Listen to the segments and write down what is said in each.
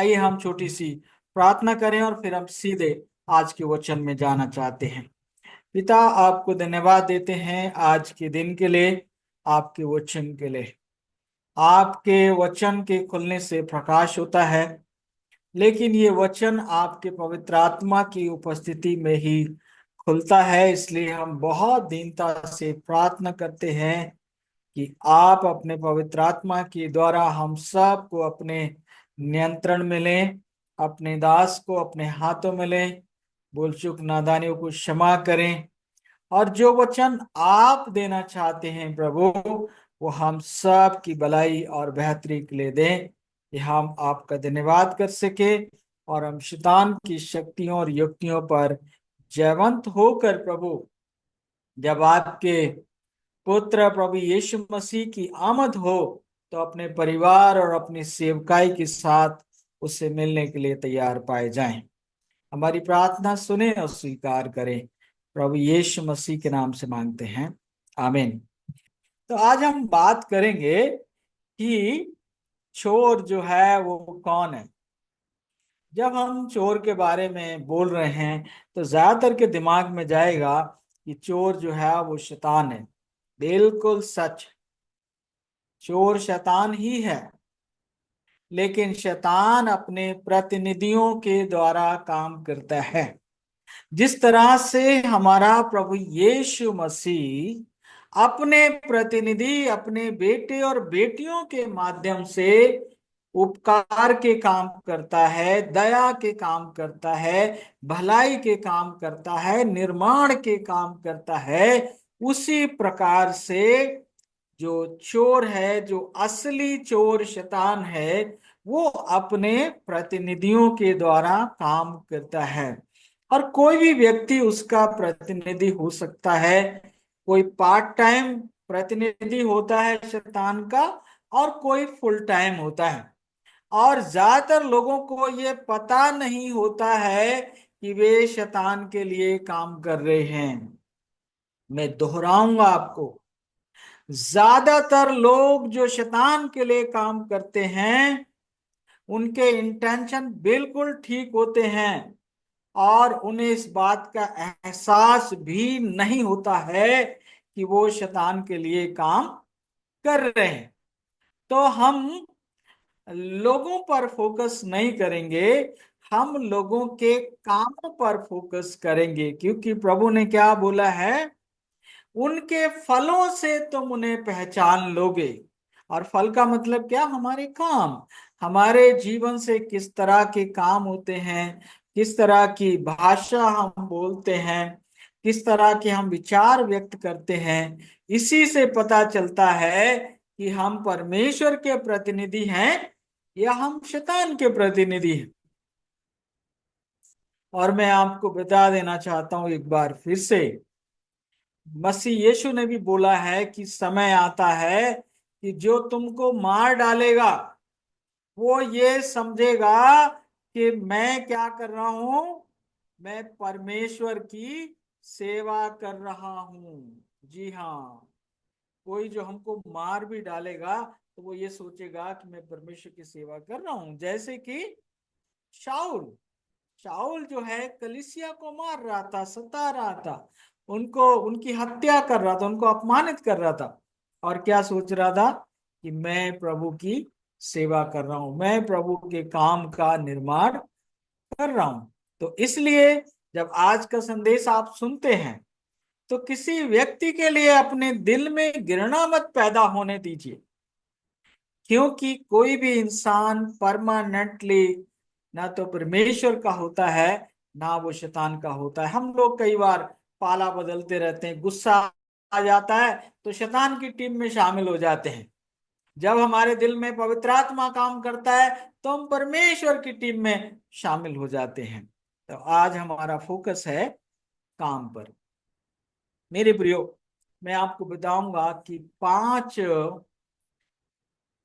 आइए हम छोटी सी प्रार्थना करें और फिर हम सीधे आज के वचन में जाना चाहते हैं। पिता, आपको धन्यवाद देते हैं आज के दिन के लिए, आपके वचन के लिए। आपके वचन के खुलने से प्रकाश होता है, लेकिन ये वचन आपके पवित्र आत्मा की उपस्थिति में ही खुलता है। इसलिए हम बहुत दीनता से प्रार्थना करते हैं कि आप अपने पवित्र आत्मा के द्वारा हम सब को अपने नियंत्रण में लें, अपने दास को अपने हाथों में लें, भूल चूक नादानियों को क्षमा करें, और जो वचन आप देना चाहते हैं प्रभु, वो हम सब की भलाई और बेहतरी के लिए दें, कि हम आपका धन्यवाद कर सके और हम शैतान की शक्तियों और युक्तियों पर जयवंत होकर प्रभु, जब आपके पुत्र प्रभु यीशु मसीह की आमद हो, तो अपने परिवार और अपनी सेवकाई के साथ उससे मिलने के लिए तैयार पाए जाएं। हमारी प्रार्थना सुने और स्वीकार करें, प्रभु यीशु मसीह के नाम से मांगते हैं, आमीन। तो आज हम बात करेंगे कि चोर जो है वो कौन है। जब हम चोर के बारे में बोल रहे हैं तो ज्यादातर के दिमाग में जाएगा कि चोर जो है वो शैतान है। बिल्कुल सच, चोर शैतान ही है, लेकिन शैतान अपने प्रतिनिधियों के द्वारा काम करता है। जिस तरह से हमारा प्रभु यीशु मसीह अपने प्रतिनिधि, अपने बेटे और बेटियों के माध्यम से उपकार के काम करता है, दया के काम करता है, भलाई के काम करता है, निर्माण के काम करता है, उसी प्रकार से जो चोर है, जो असली चोर शैतान है, वो अपने प्रतिनिधियों के द्वारा काम करता है। और कोई भी व्यक्ति उसका प्रतिनिधि हो सकता है। कोई पार्ट टाइम प्रतिनिधि होता है शैतान का, और कोई फुल टाइम होता है। और ज्यादातर लोगों को ये पता नहीं होता है कि वे शैतान के लिए काम कर रहे हैं। मैं दोहराऊंगा आपको, ज्यादातर लोग जो शैतान के लिए काम करते हैं, उनके इंटेंशन बिल्कुल ठीक होते हैं, और उन्हें इस बात का एहसास भी नहीं होता है कि वो शैतान के लिए काम कर रहे हैं। तो हम लोगों पर फोकस नहीं करेंगे, हम लोगों के कामों पर फोकस करेंगे, क्योंकि प्रभु ने क्या बोला है, उनके फलों से तुम उन्हें पहचान लोगे। और फल का मतलब क्या? हमारे काम, हमारे जीवन से किस तरह के काम होते हैं, किस तरह की भाषा हम बोलते हैं, किस तरह के हम विचार व्यक्त करते हैं, इसी से पता चलता है कि हम परमेश्वर के प्रतिनिधि हैं या हम शैतान के प्रतिनिधि हैं। और मैं आपको बता देना चाहता हूं एक बार फिर से, मसीह यीशु ने भी बोला है कि समय आता है कि जो तुमको मार डालेगा, वो ये समझेगा कि मैं क्या कर रहा हूं, मैं परमेश्वर की सेवा कर रहा हूं। जी हाँ, कोई जो हमको मार भी डालेगा तो वो ये सोचेगा कि मैं परमेश्वर की सेवा कर रहा हूं। जैसे कि शाऊल, शाऊल जो है कलीसिया को मार रहा था, सता रहा था, उनको, उनकी हत्या कर रहा था, उनको अपमानित कर रहा था, और क्या सोच रहा था कि मैं प्रभु की सेवा कर रहा हूं, मैं प्रभु के काम का निर्माण कर रहा हूं। तो इसलिए जब आज का संदेश आप सुनते हैं, तो किसी व्यक्ति के लिए अपने दिल में घृणा मत पैदा होने दीजिए, क्योंकि कोई भी इंसान परमानेंटली ना तो परमेश्वर का होता है, ना वो शैतान का होता है। हम लोग कई बार पाला बदलते रहते हैं, गुस्सा आ जाता है तो शैतान की टीम में शामिल हो जाते हैं। जब हमारे दिल में पवित्र आत्मा काम करता है तो हम परमेश्वर की टीम में शामिल हो जाते हैं। तो आज हमारा फोकस है काम पर। मेरे प्रियो, मैं आपको बताऊंगा कि 5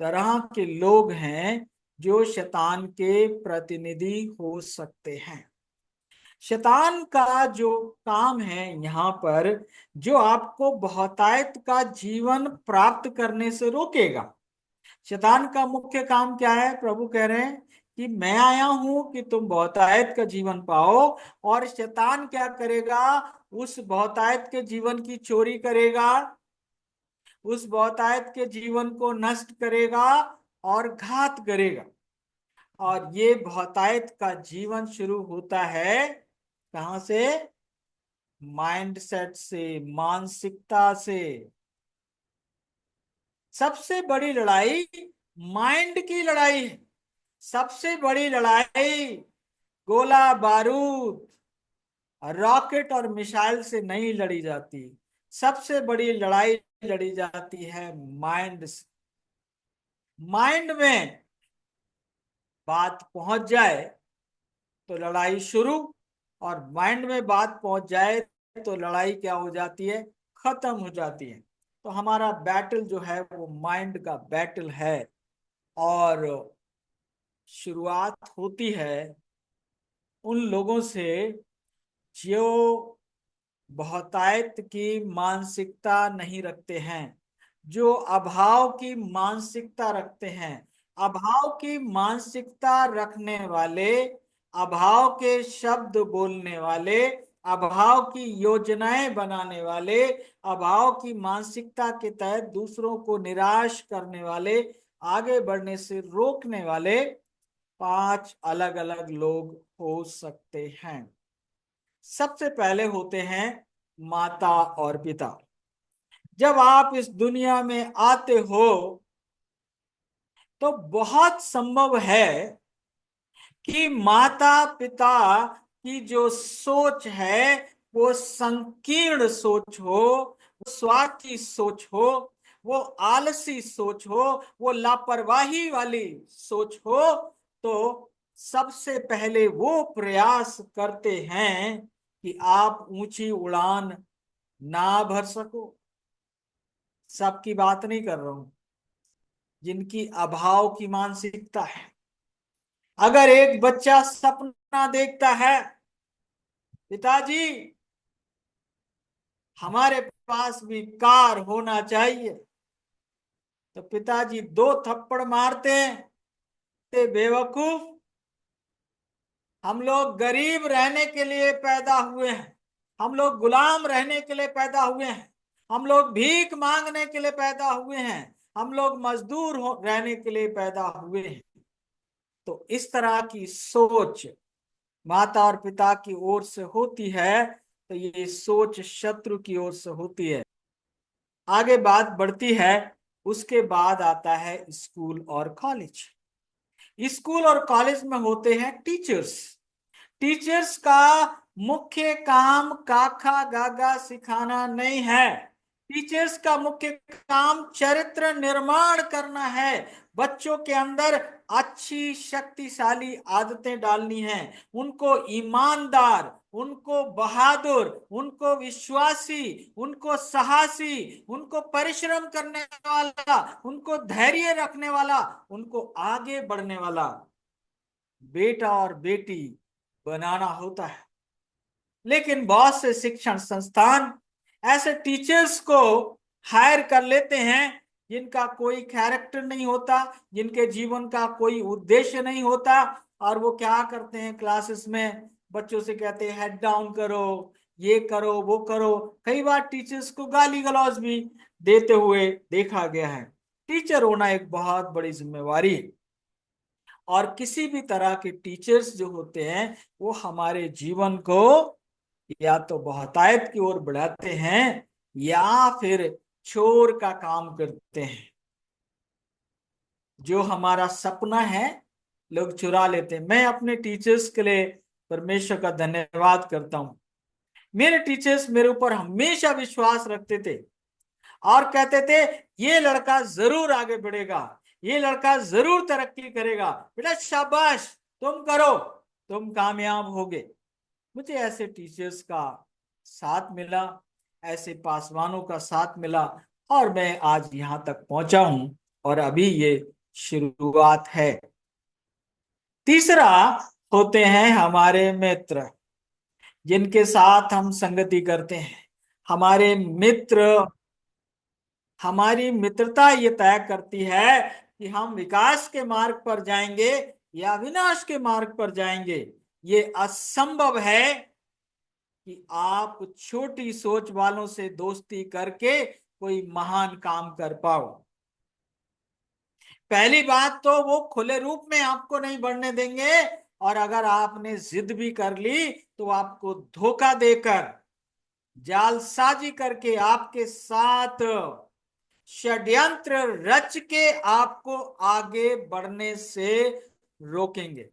तरह के लोग हैं जो शैतान के प्रतिनिधि हो सकते हैं। शैतान का जो काम है यहाँ पर, जो आपको बहुतायत का जीवन प्राप्त करने से रोकेगा। शैतान का मुख्य काम क्या है? प्रभु कह रहे हैं कि मैं आया हूं कि तुम बहुतायत का जीवन पाओ, और शैतान क्या करेगा, उस बहुतायत के जीवन की चोरी करेगा, उस बहुतायत के जीवन को नष्ट करेगा और घात करेगा। और ये बहुतायत का जीवन शुरू होता है कहां से? माइंड सेट से, मानसिकता से। सबसे बड़ी लड़ाई माइंड की लड़ाई है। सबसे बड़ी लड़ाई गोला बारूद, रॉकेट और मिसाइल से नहीं लड़ी जाती। सबसे बड़ी लड़ाई लड़ी जाती है माइंड से। माइंड में बात पहुंच जाए तो लड़ाई शुरू, और माइंड में बात पहुंच जाए तो लड़ाई क्या हो जाती है? खत्म हो जाती है। तो हमारा बैटल जो है वो माइंड का बैटल है। और शुरुआत होती है उन लोगों से जो बहुतायत की मानसिकता नहीं रखते हैं, जो अभाव की मानसिकता रखते हैं। अभाव की मानसिकता रखने वाले, अभाव के शब्द बोलने वाले, अभाव की योजनाएं बनाने वाले, अभाव की मानसिकता के तहत दूसरों को निराश करने वाले, आगे बढ़ने से रोकने वाले 5 अलग अलग लोग हो सकते हैं। सबसे पहले होते हैं माता और पिता। जब आप इस दुनिया में आते हो तो बहुत संभव है कि माता पिता की जो सोच है वो संकीर्ण सोच हो, वो स्वार्थी सोच हो, वो आलसी सोच हो, वो लापरवाही वाली सोच हो। तो सबसे पहले वो प्रयास करते हैं कि आप ऊंची उड़ान ना भर सको। सबकी बात नहीं कर रहा हूं, जिनकी अभाव की मानसिकता है। अगर एक बच्चा सपना देखता है, पिताजी हमारे पास भी कार होना चाहिए, तो पिताजी 2 थप्पड़ मारते हैं, ते बेवकूफ, हम लोग गरीब रहने के लिए पैदा हुए हैं, हम लोग गुलाम रहने के लिए पैदा हुए हैं, हम लोग भीख मांगने के लिए पैदा हुए हैं, हम लोग मजदूर रहने के लिए पैदा हुए हैं। तो इस तरह की सोच माता और पिता की ओर से होती है, तो ये सोच शत्रु की ओर से होती है। आगे बात बढ़ती है। उसके बाद आता है स्कूल और कॉलेज। स्कूल और कॉलेज में होते हैं टीचर्स। टीचर्स का मुख्य काम काखा गागा सिखाना नहीं है। टीचर्स का मुख्य काम चरित्र निर्माण करना है। बच्चों के अंदर अच्छी शक्तिशाली आदतें डालनी है। उनको ईमानदार, उनको बहादुर, उनको विश्वासी, उनको साहसी, उनको परिश्रम करने वाला, उनको धैर्य रखने वाला, उनको आगे बढ़ने वाला बेटा और बेटी बनाना होता है। लेकिन बहुत से शिक्षण संस्थान ऐसे टीचर्स को हायर कर लेते हैं जिनका कोई कैरेक्टर नहीं होता, जिनके जीवन का कोई उद्देश्य नहीं होता। और वो क्या करते हैं, क्लासेस में बच्चों से कहते हैं हेड डाउन करो, ये करो, वो करो। कई बार टीचर्स को गाली गलौज भी देते हुए देखा गया है। टीचर होना एक बहुत बड़ी जिम्मेवारी है। और किसी भी तरह के टीचर्स जो होते हैं वो हमारे जीवन को या तो बहुतायत की ओर बढ़ाते हैं या फिर चोर का काम करते हैं। जो हमारा सपना है लोग चुरा लेते हैं। मैं अपने टीचर्स के लिए परमेश्वर का धन्यवाद करता हूं। मेरे टीचर्स मेरे ऊपर हमेशा विश्वास रखते थे और कहते थे ये लड़का जरूर आगे बढ़ेगा, ये लड़का जरूर तरक्की करेगा, बेटा शाबाश, तुम करो, तुम कामयाब होगे। मुझे ऐसे टीचर्स का साथ मिला, ऐसे पासवानों का साथ मिला, और मैं आज यहां तक पहुंचा हूं। और अभी ये शुरुआत है। तीसरा होते हैं हमारे मित्र, जिनके साथ हम संगति करते हैं। हमारे मित्र, हमारी मित्रता ये तय करती है कि हम विकास के मार्ग पर जाएंगे या विनाश के मार्ग पर जाएंगे। ये असंभव है कि आप छोटी सोच वालों से दोस्ती करके कोई महान काम कर पाओ। पहली बात तो वो खुले रूप में आपको नहीं बढ़ने देंगे, और अगर आपने जिद भी कर ली तो आपको धोखा देकर, जालसाजी करके, आपके साथ षड्यंत्र रच के आपको आगे बढ़ने से रोकेंगे।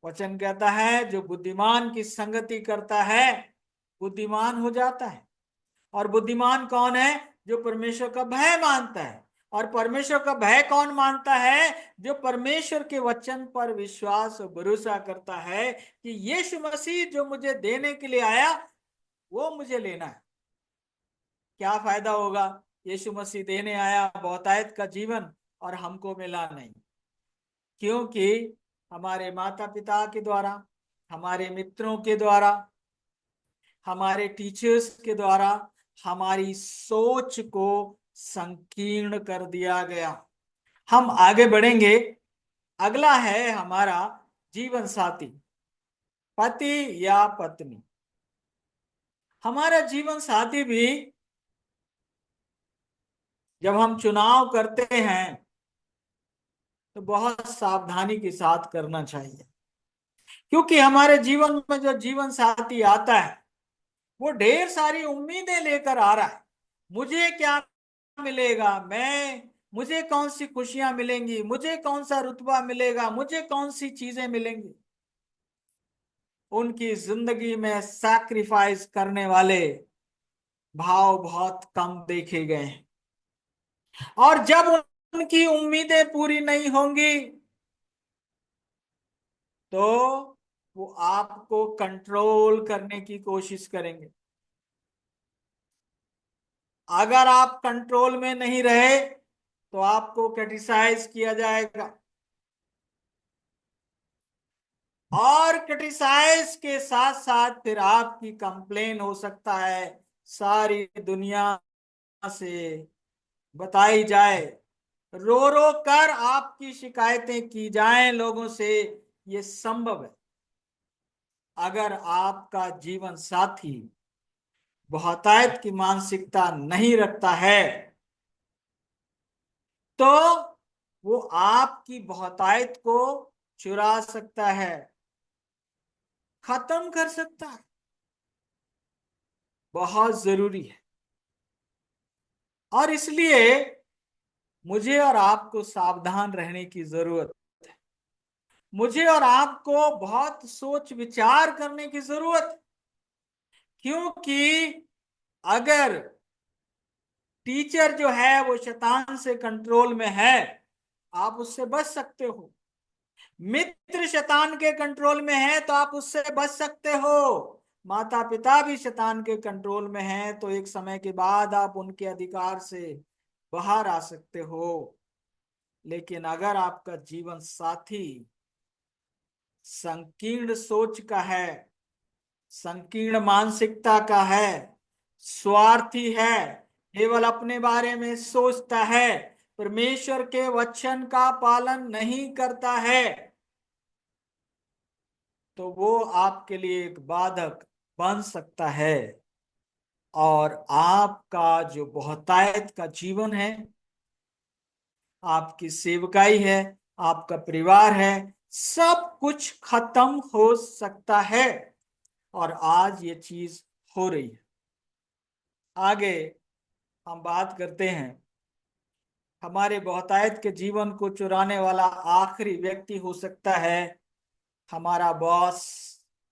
वचन कहता है जो बुद्धिमान की संगति करता है बुद्धिमान हो जाता है। और बुद्धिमान कौन है? जो परमेश्वर का भय मानता है। और परमेश्वर का भय कौन मानता है? जो परमेश्वर के वचन पर विश्वास और भरोसा करता है कि यीशु मसीह जो मुझे देने के लिए आया वो मुझे लेना है। क्या फायदा होगा? यीशु मसीह देने आया बहुतायत का जीवन और हमको मिला नहीं, क्योंकि हमारे माता पिता के द्वारा, हमारे मित्रों के द्वारा, हमारे टीचर्स के द्वारा हमारी सोच को संकीर्ण कर दिया गया। हम आगे बढ़ेंगे। अगला है हमारा जीवन साथी, पति या पत्नी। हमारा जीवन साथी भी जब हम चुनाव करते हैं तो बहुत सावधानी के साथ करना चाहिए, क्योंकि हमारे जीवन में जो जीवन साथी आता है वो ढेर सारी उम्मीदें लेकर आ रहा है। मुझे क्या मिलेगा, मुझे कौन सी खुशियां मिलेंगी, मुझे कौन सा रुतबा मिलेगा, मुझे कौन सी चीजें मिलेंगी। उनकी जिंदगी में सैक्रिफाइस करने वाले भाव बहुत कम देखे गए हैं। और जब उनकी उम्मीदें पूरी नहीं होंगी तो वो आपको कंट्रोल करने की कोशिश करेंगे। अगर आप कंट्रोल में नहीं रहे तो आपको क्रिटिसाइज किया जाएगा, और क्रिटिसाइज के साथ साथ फिर आपकी कंप्लेन हो सकता है सारी दुनिया से बताई जाए, रो रो कर आपकी शिकायतें की जाएं लोगों से। ये संभव है। अगर आपका जीवन साथी बहुतायत की मानसिकता नहीं रखता है तो वो आपकी बहुतायत को चुरा सकता है, खत्म कर सकता है। बहुत जरूरी है। और इसलिए मुझे और आपको सावधान रहने की जरूरत है। मुझे और आपको बहुत सोच विचार करने की जरूरत है, क्योंकि अगर टीचर जो है वो शैतान से कंट्रोल में है, आप उससे बच सकते हो। मित्र शैतान के कंट्रोल में है तो आप उससे बच सकते हो। माता पिता भी शैतान के कंट्रोल में है तो एक समय के बाद आप उनके अधिकार से बाहर आ सकते हो। लेकिन अगर आपका जीवन साथी संकीर्ण सोच का है, संकीर्ण मानसिकता का है, स्वार्थी है, केवल अपने बारे में सोचता है, परमेश्वर के वचन का पालन नहीं करता है, तो वो आपके लिए एक बाधक बन सकता है। और आपका जो बहुतायत का जीवन है, आपकी सेवकाई है, आपका परिवार है, सब कुछ खत्म हो सकता है। और आज ये चीज हो रही है। आगे हम बात करते हैं। हमारे बहुतायत के जीवन को चुराने वाला आखिरी व्यक्ति हो सकता है हमारा बॉस,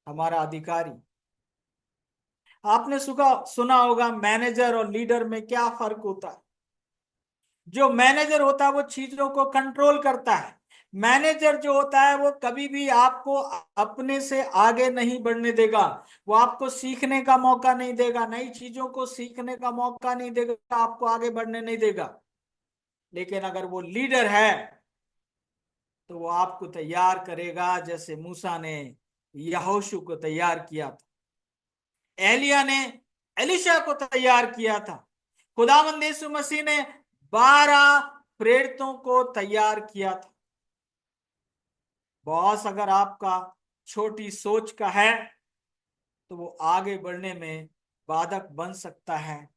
हमारा अधिकारी। आपने सुना होगा मैनेजर और लीडर में क्या फर्क होता है। जो मैनेजर होता है वो चीजों को कंट्रोल करता है। मैनेजर जो होता है वो कभी भी आपको अपने से आगे नहीं बढ़ने देगा, वो आपको सीखने का मौका नहीं देगा, नई चीजों को सीखने का मौका नहीं देगा, आपको आगे बढ़ने नहीं देगा। लेकिन अगर वो लीडर है तो वो आपको तैयार करेगा, जैसे मूसा ने यहोशू को तैयार किया था, एलिया ने एलिशा को तैयार किया था, खुदावंद यीशु मसीह ने 12 प्रेरितों को तैयार किया था। बॉस अगर आपका छोटी सोच का है तो वो आगे बढ़ने में बाधक बन सकता है,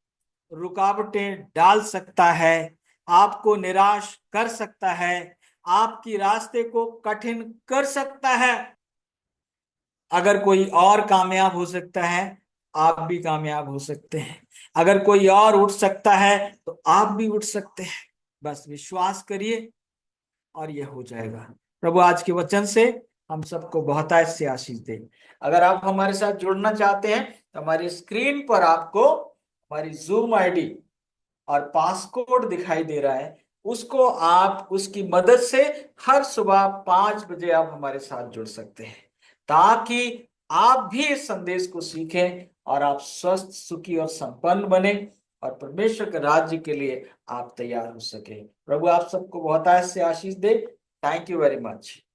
रुकावटें डाल सकता है, आपको निराश कर सकता है, आपकी रास्ते को कठिन कर सकता है। अगर कोई और कामयाब हो सकता है, आप भी कामयाब हो सकते हैं। अगर कोई और उठ सकता है तो आप भी उठ सकते हैं। बस विश्वास करिए और यह हो जाएगा। प्रभु आज के वचन से हम सबको बहुतायत से आशीष दे। अगर आप हमारे साथ जुड़ना चाहते हैं तो हमारी स्क्रीन पर आपको हमारी जूम आईडी और पासकोड दिखाई दे रहा है, उसको आप उसकी मदद से हर सुबह 5 बजे आप हमारे साथ जुड़ सकते हैं, ताकि आप भी इस संदेश को सीखें और आप स्वस्थ, सुखी और संपन्न बने और परमेश्वर के राज्य के लिए आप तैयार हो सके। प्रभु आप सबको बहुत से आशीष दे। Thank you very much.